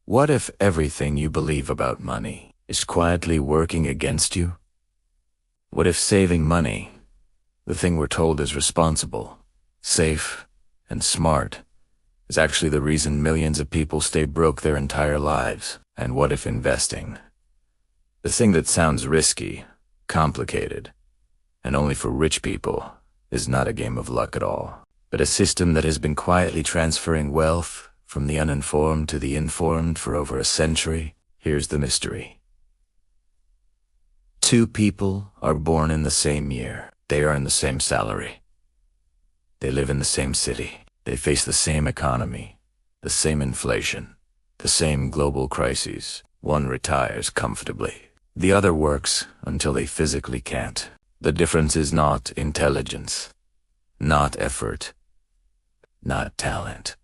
What if everything you believe about money is quietly working against you? What if saving money, the thing we're told is responsible, safe, and smart, is actually the reason millions of people stay broke their entire lives? And what if investing, the thing that sounds risky, complicated, and only for rich people, is not a game of luck at all, but a system that has been quietly transferring wealth from the uninformed to the informed for over a century? Here's the mystery. Two people are born in the same year. They earn the same salary. They live in the same city. They face the same economy, the same inflation, the same global crises. One retires comfortably. The other works until they physically can't. The difference is not intelligence, not effort, not talent.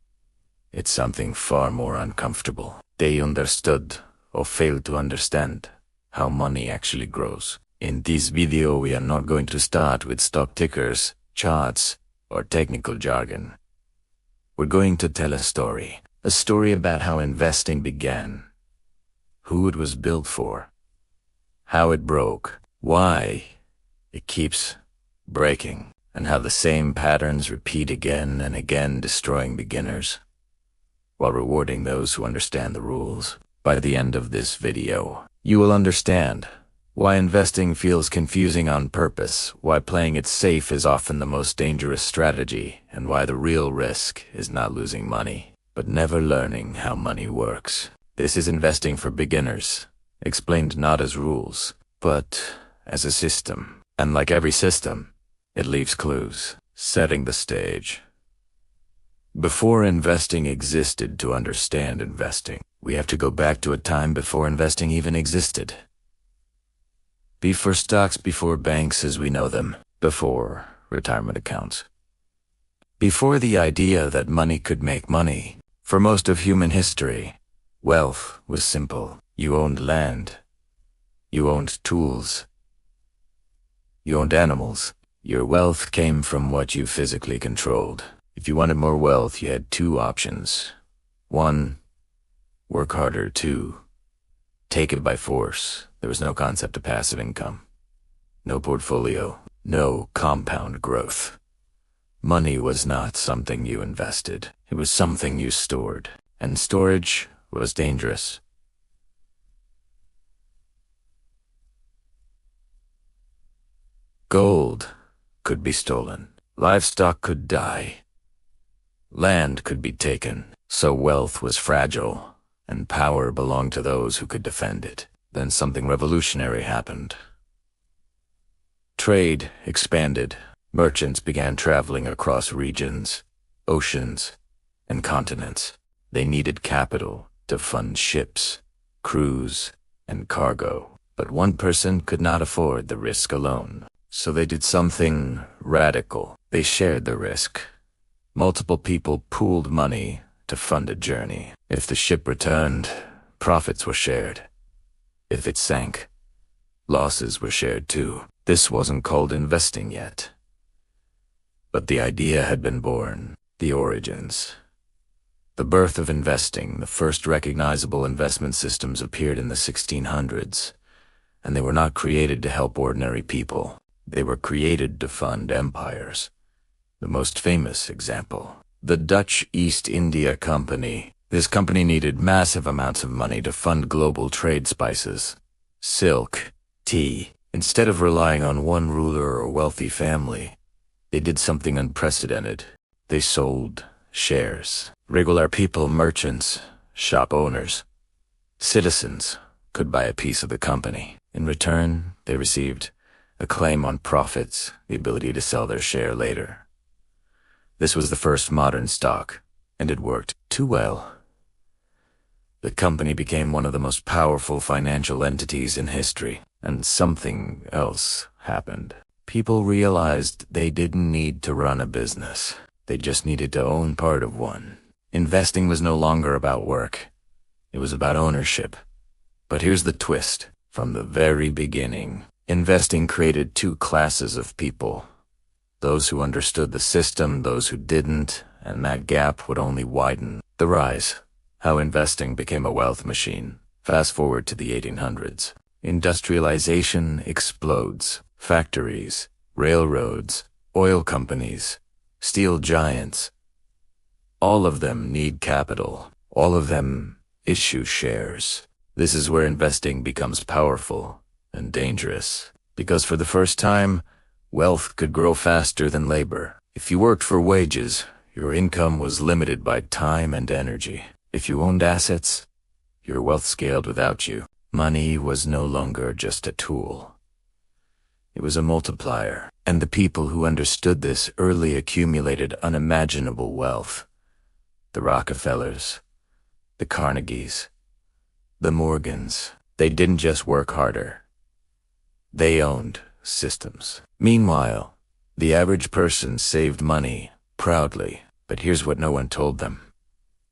It's something far more uncomfortable. They understood, or failed to understand, how money actually grows. In this video, we are not going to start with stock tickers, charts, or technical jargon. We're going to tell a story about how investing began, who it was built for, how it broke, why it keeps breaking, and how the same patterns repeat again and again, destroying beginners while rewarding those who understand the rules. By the end of this video, you will understand why investing feels confusing on purpose, why playing it safe is often the most dangerous strategy, and why the real risk is not losing money, but never learning how money works. This is investing for beginners, explained not as rules, but as a system. And like every system, it leaves clues, setting the stage. Before investing existed, to understand investing, we have to go back to a time before investing even existed. Before stocks, before banks as we know them, before retirement accounts. Before the idea that money could make money. For most of human history, wealth was simple. You owned land. You owned tools. You owned animals. Your wealth came from what you physically controlled. If you wanted more wealth, you had two options. 1, work harder. 2, take it by force. There was no concept of passive income, no portfolio, no compound growth. Money was not something you invested. It was something you stored, and storage was dangerous. Gold could be stolen. Livestock could die. Land could be taken. So wealth was fragile, and power belonged to those who could defend it. Then something revolutionary happened. Trade expanded. Merchants began traveling across regions, oceans, and continents. They needed capital to fund ships, crews, and cargo. But one person could not afford the risk alone. So they did something radical. They shared the risk. Multiple people pooled money to fund a journey. If the ship returned, profits were shared. If it sank, losses were shared too. This wasn't called investing yet. But the idea had been born. The origins. The birth of investing. The first recognizable investment systems appeared in the 1600s, and they were not created to help ordinary people. They were created to fund empires. The most famous example, the Dutch East India Company. This company needed massive amounts of money to fund global trade: spices, silk, tea. Instead of relying on one ruler or wealthy family, they did something unprecedented. They sold shares. Regular people, merchants, shop owners, citizens could buy a piece of the company. In return, they received a claim on profits, the ability to sell their share later. This was the first modern stock, and it worked too well. The company became one of the most powerful financial entities in history, and something else happened. People realized they didn't need to run a business. They just needed to own part of one. Investing was no longer about work. It was about ownership. But here's the twist. From the very beginning, investing created two classes of people. Those who understood the system, those who didn't, and that gap would only widen. The rise How investing became a wealth machine. Fast forward to the 1800s. Industrialization explodes. Factories, railroads, oil companies, steel giants. All of them need capital. All of them issue shares. This is where investing becomes powerful and dangerous, because for the first time, wealth could grow faster than labor. If you worked for wages, your income was limited by time and energy. If you owned assets, your wealth scaled without you. Money was no longer just a tool. It was a multiplier, and the people who understood this early accumulated unimaginable wealth. The Rockefellers, the Carnegies, the Morgans. They didn't just work harder. They owned systems. Meanwhile, the average person saved money proudly, but here's what no one told them.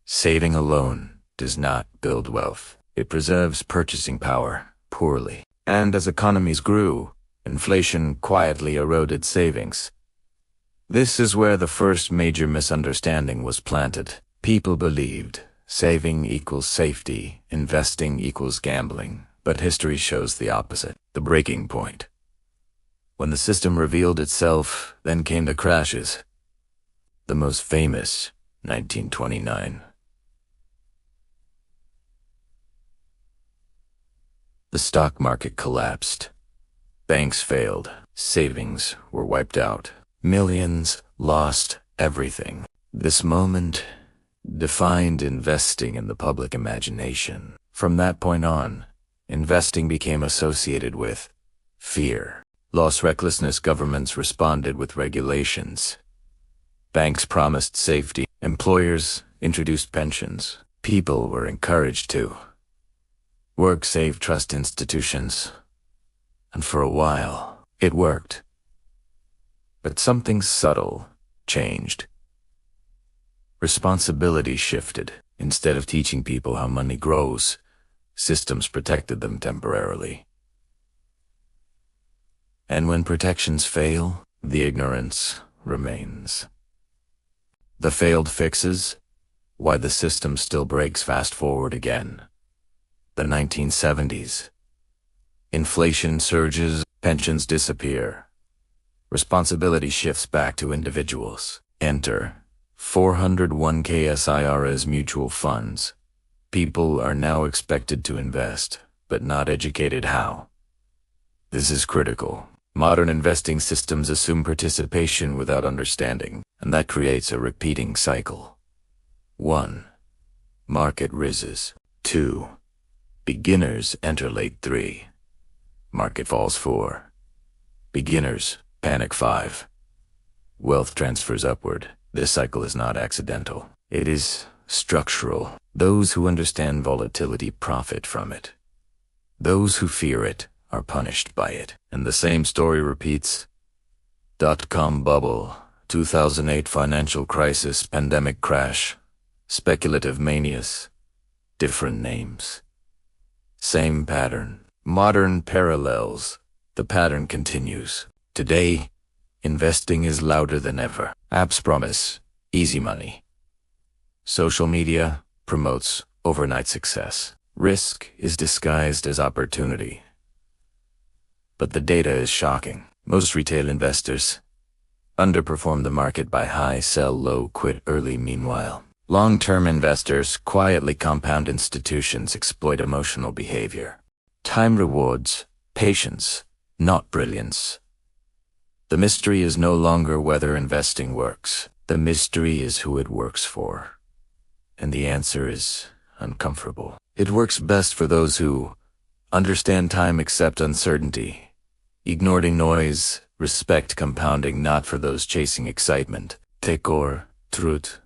Saving alone does not build wealth. It preserves purchasing power poorly. And as economies grew, inflation quietly eroded savings. This is where the first major misunderstanding was planted. People believed saving equals safety, investing equals gambling, but history shows the opposite. The breaking point. When the system revealed itself, then came the crashes. The most famous, 1929. The stock market collapsed. Banks failed. Savings were wiped out. Millions lost everything. This moment defined investing in the public imagination. From that point on, investing became associated with fear. Loss recklessness. Governments responded with regulations. Banks promised safety. Employers introduced pensions. People were encouraged to work, save, trust institutions. And for a while, it worked. But something subtle changed. Responsibility shifted. Instead of teaching people how money grows, systems protected them temporarily. And when protections fail, the ignorance remains. The failed fixes, why the system still breaks. Fast forward again. The 1970s. Inflation surges, pensions disappear. Responsibility shifts back to individuals. Enter 401k SIRS mutual funds. People are now expected to invest, but not educated how. This is critical. Modern investing systems assume participation without understanding, and that creates a repeating cycle. 1. Market rises. 2. Beginners enter late. 3. Market falls. 4. Beginners panic. 5. Wealth transfers upward. This cycle is not accidental. It is structural. Those who understand volatility profit from it. Those who fear it are punished by it. And the same story repeats. Dot-com bubble, 2008 financial crisis, pandemic crash, speculative manias, different names. Same pattern. Modern parallels. The pattern continues. Today, investing is louder than ever. Apps promise easy money. Social media promotes overnight success. Risk is disguised as opportunity. But the data is shocking. Most retail investors underperform the market by high, sell low, quit early. Meanwhile, long-term investors quietly compound. Institutions exploit emotional behavior. Time rewards patience, not brilliance. The mystery is no longer whether investing works. The mystery is who it works for. And the answer is uncomfortable. It works best for those who understand time, accept uncertainty, ignoring noise, respect compounding, not for those chasing excitement. Tekor, truth,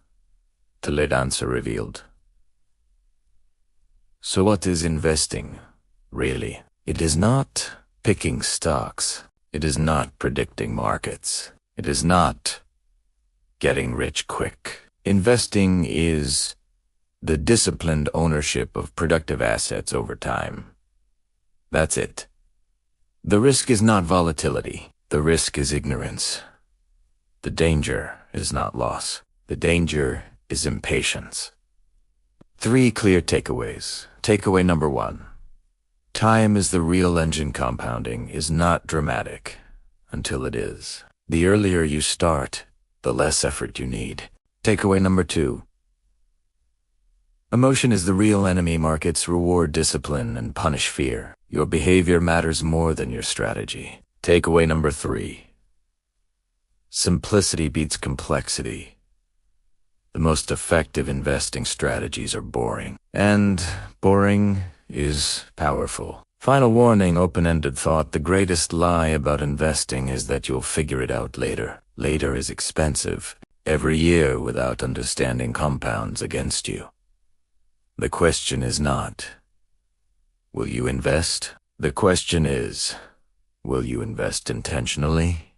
Toledanza revealed. So what is investing, really? It is not picking stocks. It is not predicting markets. It is not getting rich quick. Investing is the disciplined ownership of productive assets over time. That's it. The risk is not volatility. The risk is ignorance. The danger is not loss. The danger is impatience. 3 clear takeaways. Takeaway number 1. Time is the real engine. Compounding is not dramatic until it is. The earlier you start, the less effort you need. Takeaway number 2. Emotion is the real enemy. Markets reward discipline and punish fear. Your behavior matters more than your strategy. Takeaway number 3. Simplicity beats complexity. The most effective investing strategies are boring. And boring is powerful. Final warning, open-ended thought. The greatest lie about investing is that you'll figure it out later. Later is expensive. Every year without understanding compounds against you. The question is not, will you invest? The question is, will you invest intentionally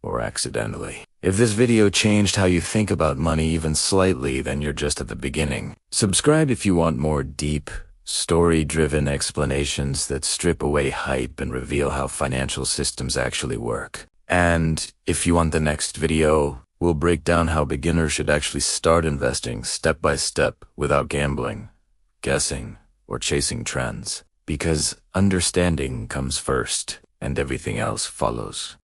or accidentally? If this video changed how you think about money even slightly, then you're just at the beginning. Subscribe if you want more deep, story-driven explanations that strip away hype and reveal how financial systems actually work. And if you want the next video, we'll break down how beginners should actually start investing step by step without gambling, guessing, or chasing trends. Because understanding comes first and everything else follows.